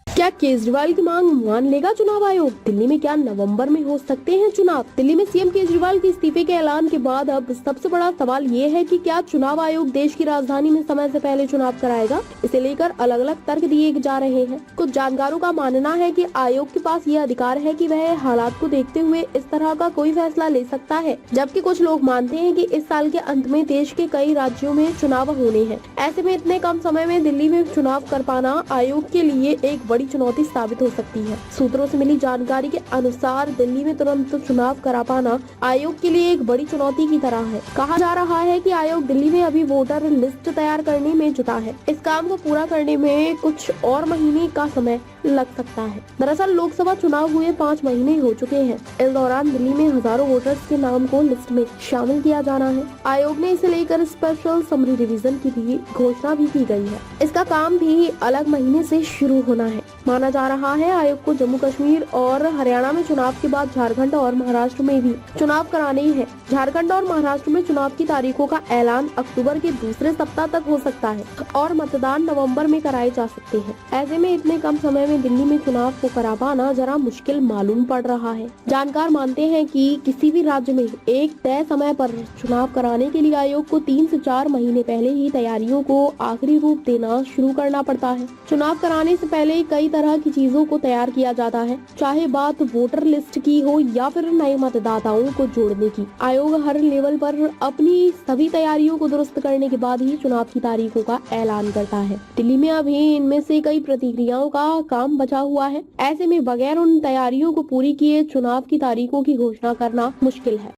क्या केजरीवाल की मांग मान लेगा चुनाव आयोग? दिल्ली में क्या नवंबर में हो सकते हैं चुनाव? दिल्ली में सीएम केजरीवाल के इस्तीफे के ऐलान के बाद अब सबसे बड़ा सवाल ये है कि क्या चुनाव आयोग देश की राजधानी में समय से पहले चुनाव कराएगा? इसे लेकर अलग अलग तर्क दिए जा रहे हैं। कुछ जानकारों का मानना है कि आयोग के पास ये अधिकार है कि वह हालात को देखते हुए इस तरह का कोई फैसला ले सकता है, जबकि कुछ लोग मानते हैं कि इस साल के अंत में देश के कई राज्यों में चुनाव होने हैं। ऐसे में इतने कम समय में दिल्ली में चुनाव कर पाना आयोग के लिए एक बड़ी चुनौती साबित हो सकती है। सूत्रों से मिली जानकारी के अनुसार दिल्ली में तुरंत चुनाव करा पाना आयोग के लिए एक बड़ी चुनौती की तरह है। कहा जा रहा है कि आयोग दिल्ली में अभी वोटर लिस्ट तैयार करने में जुटा है। इस काम को पूरा करने में कुछ और महीने का समय लग सकता है। दरअसल लोकसभा चुनाव हुए 5 महीने हो चुके हैं। इस दौरान दिल्ली में हजारों वोटर्स के नाम को लिस्ट में शामिल किया जाना है। आयोग ने इसे लेकर स्पेशल समरी रिवीजन की भी घोषणा भी की गई है। इसका काम भी अलग महीने से शुरू होना है। माना जा रहा है आयोग को जम्मू कश्मीर और हरियाणा में चुनाव के बाद झारखंड और महाराष्ट्र में भी चुनाव कराने ही है। झारखंड और महाराष्ट्र में चुनाव की तारीखों का ऐलान अक्टूबर के दूसरे सप्ताह तक हो सकता है और मतदान नवंबर में कराए जा सकते हैं। ऐसे में इतने कम समय में दिल्ली में चुनाव को करा पाना जरा मुश्किल मालूम पड़ रहा है। जानकार मानते हैं कि किसी भी राज्य में एक तय समय पर चुनाव कराने के लिए आयोग को 3 से 4 महीने पहले ही तैयारियों को आखिरी रूप देना शुरू करना पड़ता है। चुनाव कराने से पहले कई तरह की चीजों को तैयार किया जाता है, चाहे बात वोटर लिस्ट की हो या फिर नए मतदाताओं को जोड़ने की। आयोग हर लेवल पर अपनी सभी तैयारियों को दुरुस्त करने के बाद ही चुनाव की तारीखों का ऐलान करता है। दिल्ली में अभी इनमें से कई प्रतिक्रियाओं का काम बचा हुआ है। ऐसे में बगैर उन तैयारियों को पूरी किए चुनाव की तारीखों की घोषणा करना मुश्किल है।